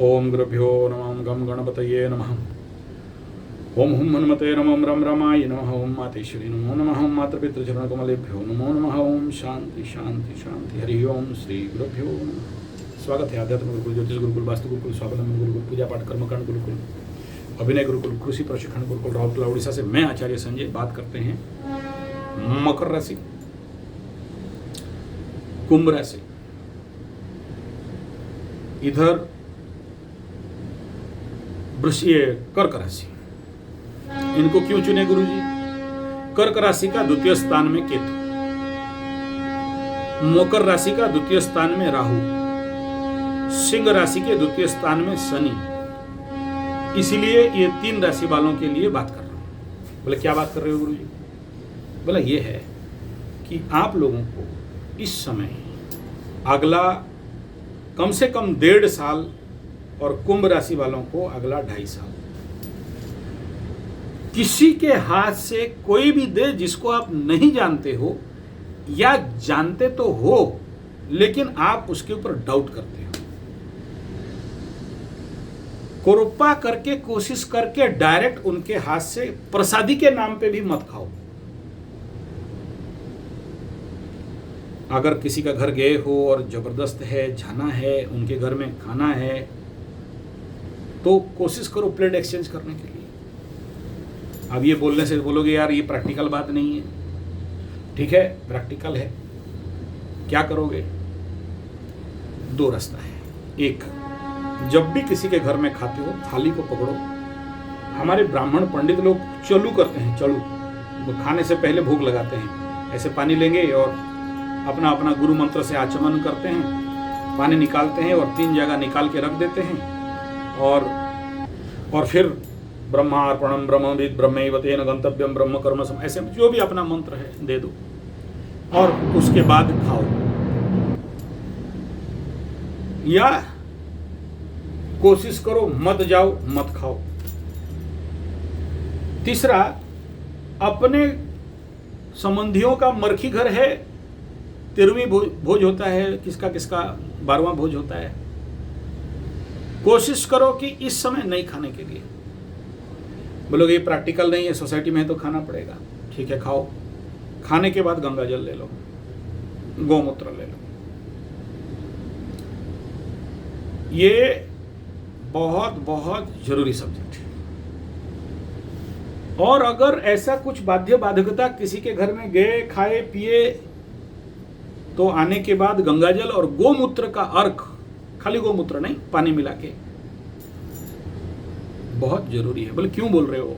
ओम गुरुभ्यो नमः गम गणपतये नमः। ओम हुम हनुमते नमः रम रमाय नमः। ओम मातेश्वरी नमो नमः। ओम मातृपितृचरणकमलेभ्यो नमो नमः। ओम शांति शांति शांति। हरि ओम श्री गुरुभ्यो नमः। स्वागत है आध्यात्म गुरुकुल, ज्योतिष गुरुकुल, वास्तु गुरुकुल, स्वावलंबन गुरुकुल, पूजा पाठ कर्मकांड गुरुकुल, अभिनय गुरुकुल, कृषि प्रशिक्षण गुरुकुल राउरकेला उड़ीसा से मैं आचार्य संजय बात करते हैं मकर राशि, कुंभ राशि, इधर कर्क राशि। इनको क्यों चुने गुरुजी? कर्क राशि का द्वितीय स्थान में केतु, मकर राशि का द्वितीय स्थान में राहु, सिंह राशि के द्वितीय स्थान में शनि। इसीलिए ये तीन राशि वालों के लिए बात कर रहा हूं। बोले क्या बात कर रहे हो गुरुजी? बोला ये है कि आप लोगों को इस समय अगला कम से कम 1.5 साल और कुंभ राशि वालों को अगला 2.5 साल किसी के हाथ से कोई भी दे जिसको आप नहीं जानते हो या जानते तो हो लेकिन आप उसके ऊपर डाउट करते हो। कृपा करके कोशिश करके डायरेक्ट उनके हाथ से प्रसादी के नाम पे भी मत खाओ। अगर किसी का घर गए हो और जबरदस्त है, जाना है, उनके घर में खाना है, तो कोशिश करो प्लेट एक्सचेंज करने के लिए। अब ये बोलने से बोलोगे यार ये प्रैक्टिकल बात नहीं है। ठीक है, प्रैक्टिकल है। क्या करोगे? 2 रास्ता है। एक, जब भी किसी के घर में खाते हो थाली को पकड़ो। हमारे ब्राह्मण पंडित लोग चलू करते हैं, चलू, वो खाने से पहले भोग लगाते हैं। ऐसे पानी लेंगे और अपना अपना गुरु मंत्र से आचमन करते हैं, पानी निकालते हैं और 3 जगह निकाल के रख देते हैं और फिर ब्रह्मार्पणम ब्रह्मविद ब्रह्मैव तेन गंतव्यम ब्रह्म कर्म सम, ऐसे जो भी अपना मंत्र है दे दो और उसके बाद खाओ। या कोशिश करो मत जाओ, मत खाओ। तीसरा, अपने संबंधियों का मरखी घर है, 13वीं भोज होता है, किसका 12वां भोज होता है। कोशिश करो कि इस समय नहीं खाने के लिए। बोलोगे ये प्रैक्टिकल नहीं है, सोसाइटी में तो खाना पड़ेगा। ठीक है, खाओ। खाने के बाद गंगा जल ले लो, गौमूत्र ले लो। ये बहुत बहुत जरूरी सब्जेक्ट है। और अगर ऐसा कुछ बाध्य बाधकता किसी के घर में गए, खाए पिए, तो आने के बाद गंगाजल और गोमूत्र का अर्क, खाली गोमूत्र नहीं, पानी मिला के, बहुत जरूरी है। बोले क्यों बोल रहे हो?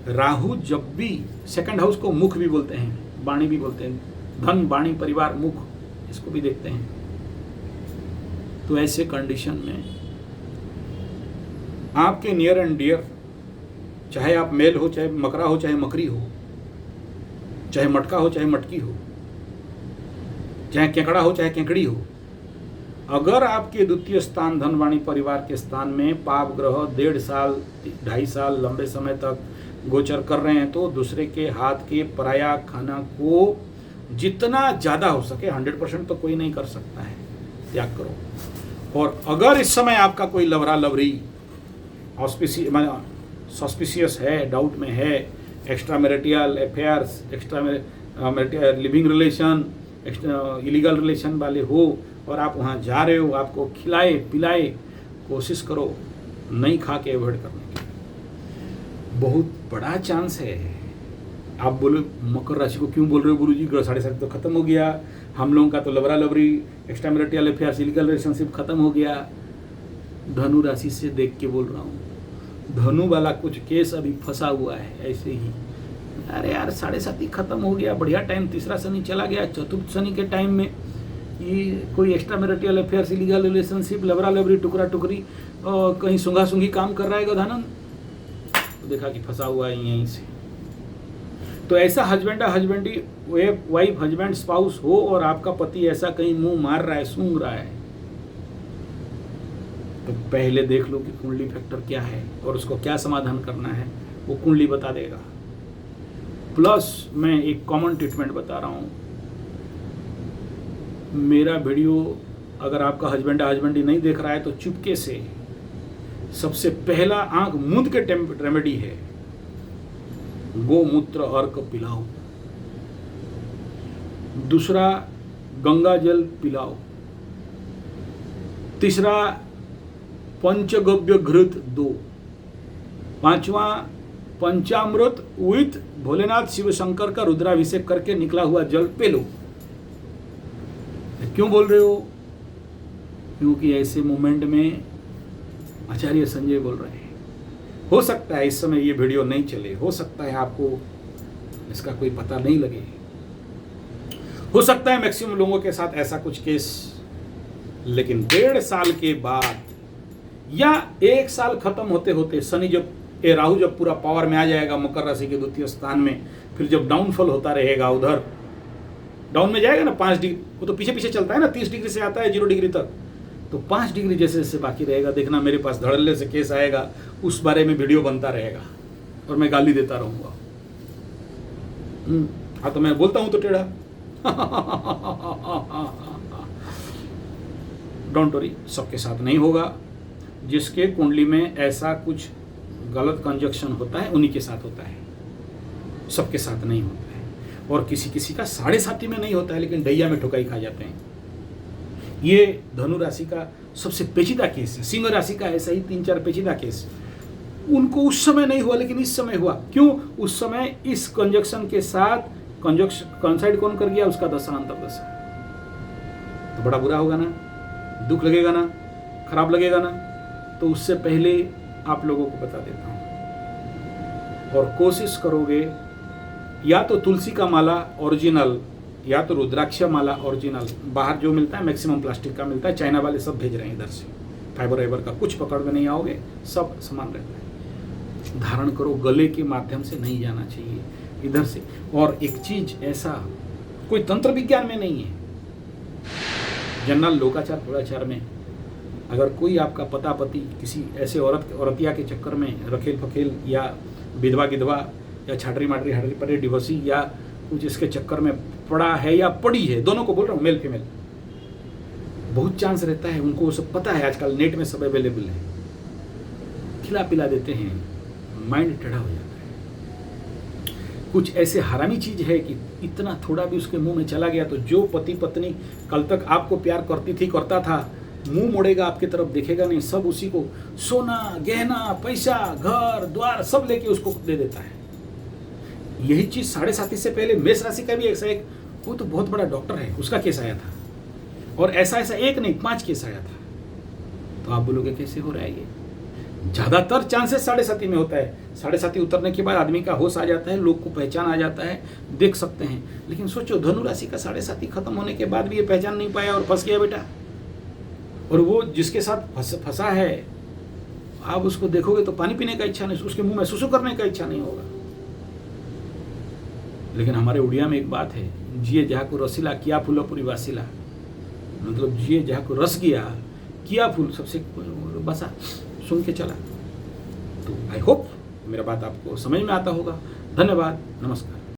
राहु जब भी, सेकंड हाउस को मुख भी बोलते हैं, वाणी भी बोलते हैं, धन वाणी परिवार मुख, इसको भी देखते हैं। तो ऐसे कंडीशन में आपके नियर एंड डियर, चाहे आप मेल हो, चाहे मकरा हो, चाहे मकरी हो, चाहे मटका हो, चाहे मटकी हो, चाहे केकड़ा हो, चाहे केकड़ी हो, अगर आपके द्वितीय स्थान धनवाणी परिवार के स्थान में पाप ग्रह 1.5 साल 2.5 साल लंबे समय तक गोचर कर रहे हैं, तो दूसरे के हाथ के पराया खाना को जितना ज़्यादा हो सके, 100% तो कोई नहीं कर सकता है, त्याग करो। और अगर इस समय आपका कोई लवरा लवरी सस्पिशियस है, डाउट में है, extra marital affairs, extra marital living relation, illegal relation वाले हो और आप वहाँ जा रहे हो, आपको खिलाए पिलाए, कोशिश करो नहीं खा के अवॉइड करने की। बहुत बड़ा चांस है। आप बोले मकर राशि को क्यों बोल रहे हो गुरुजी? ग्रह 7.5 तो खत्म हो गया, हम लोगों का तो लवरा लवरी, extra marital affairs, illegal relationship खत्म हो गया। धनु राशि से देख के बोल रहा हूँ, धनु वाला कुछ केस अभी फंसा हुआ है ऐसे ही। अरे यार 7.5 ही खत्म हो गया, बढ़िया टाइम, तीसरा शनि चला गया, चतुर्थ शनि के टाइम में ये कोई extra marital affairs, illegal relationship, लवरा लवरी, टुकड़ा टुकरी, कहीं सूंघा सूंघी काम कर रहा है गधानंद, तो देखा कि फंसा हुआ है यहीं से। तो ऐसा हस्बैंडी वाइफ, हस्बैंड स्पाउस हो और आपका पति ऐसा कहीं मुंह मार रहा है, सूंघ रहा है, तो पहले देख लो कि कुंडली फैक्टर क्या है और उसको क्या समाधान करना है, वो कुंडली बता देगा। प्लस मैं एक कॉमन ट्रीटमेंट बता रहा हूँ। मेरा वीडियो अगर आपका हस्बैंडी नहीं देख रहा है तो चुपके से सबसे पहला आंख मूंद के रेमेडी है गोमूत्र अर्क पिलाओ, दूसरा गंगा जल पिलाओ, तीसरा पंचगव्य घृत दो, पांचवा पंचामृत विथ भोलेनाथ शिव शंकर का रुद्राभिषेक करके निकला हुआ जल पे लो। क्यों बोल रहे हो? क्योंकि ऐसे मोमेंट में आचार्य संजय बोल रहे हैं। हो सकता है इस समय ये वीडियो नहीं चले, हो सकता है आपको इसका कोई पता नहीं लगे, हो सकता है मैक्सिमम लोगों के साथ ऐसा कुछ केस, लेकिन 1.5 साल के बाद या 1 साल खत्म होते होते शनि जब राहु जब पूरा पावर में आ जाएगा मकर राशि के द्वितीय स्थान में, फिर जब डाउनफॉल होता रहेगा, उधर डाउन में जाएगा ना 5 डिग्री, वो तो पीछे पीछे चलता है ना, 30 डिग्री से आता है 0 डिग्री तक, तो 5 डिग्री जैसे जैसे बाकी रहेगा, देखना मेरे पास धड़ल्ले से केस आएगा, उस बारे में वीडियो बनता रहेगा और मैं गाली देता रहूंगा। हाँ तो मैं बोलता हूं तो टेढ़ा। डोंट वरी, सबके साथ नहीं होगा। जिसके कुंडली में ऐसा कुछ गलत कंजक्शन होता है उन्हीं के साथ होता है, सबके साथ नहीं होता है। और किसी किसी का 7.5 में नहीं होता है, लेकिन ढैया में ठुकाई खा जाते हैं। ये धनु राशि का सबसे पेचीदा केस है। सिंह राशि का ऐसा ही 3-4 पेचीदा केस, उनको उस समय नहीं हुआ लेकिन इस समय हुआ। क्यों? उस समय इस कंजक्शन के साथ कंसाइड कौन कर गया? उसका दशा अंतर दशा। तो बड़ा बुरा होगा ना, दुख लगेगा ना, खराब लगेगा ना। तो उससे पहले आप लोगों को बता देता हूं, और कोशिश करोगे या तो तुलसी का माला ओरिजिनल या तो रुद्राक्ष माला ओरिजिनल, बाहर जो मिलता है मैक्सिमम प्लास्टिक का मिलता है, चाइना वाले सब भेज रहे हैं इधर से, फाइबर वाइबर का कुछ पकड़ में नहीं आओगे, सब सामान रहता है। धारण करो, गले के माध्यम से नहीं जाना चाहिए इधर से। और एक चीज ऐसा कोई तंत्र विज्ञान में नहीं है, जनरल लोकाचार पुराचार में अगर कोई आपका पता पति किसी ऐसे औरतिया के चक्कर में रखेल फकेल या विधवा गिधवा या छाटरी माटरी हटरी परे डिवोर्सी या कुछ इसके चक्कर में पड़ा है या पड़ी है, दोनों को बोल रहा हूँ, मेल फीमेल, बहुत चांस रहता है। उनको सब पता है, आजकल नेट में सब अवेलेबल है, खिला पिला देते हैं, माइंड टेढ़ा हो जाता है। कुछ ऐसे हरामी चीज है कि इतना थोड़ा भी उसके मुंह में चला गया तो जो पति पत्नी कल तक आपको प्यार करती थी, करता था, मुंह मोड़ेगा, आपकी तरफ देखेगा नहीं, सब उसी को सोना गहना पैसा घर द्वार सब लेके उसको दे देता है। यही चीज 7.5 से पहले मेष राशि का भी ऐसा एक, वो तो बहुत बड़ा डॉक्टर है, उसका केस आया था, और ऐसा ऐसा एक नहीं 5 केस आया था। तो आप बोलोगे कैसे हो रहा है ये? ज्यादातर चांसेस 7.5 में होता है। 7.5 उतरने के बाद आदमी का होश आ जाता है, लोग को पहचान आ जाता है, देख सकते हैं। लेकिन सोचो धनु राशि का 7.5 खत्म होने के बाद भी ये पहचान नहीं पाया और फंस गया बेटा। और वो जिसके साथ फंसा है, आप उसको देखोगे तो पानी पीने का इच्छा नहीं, उसके मुंह में सुसु करने का इच्छा नहीं होगा। लेकिन हमारे उड़िया में एक बात है, जिए जहाँ को रसीला किया फूल पूरी वासीला, मतलब जिए जहाँ को रस गया किया फूल सबसे बसा, सुन के चला। तो आई होप मेरा बात आपको समझ में आता होगा। धन्यवाद, नमस्कार।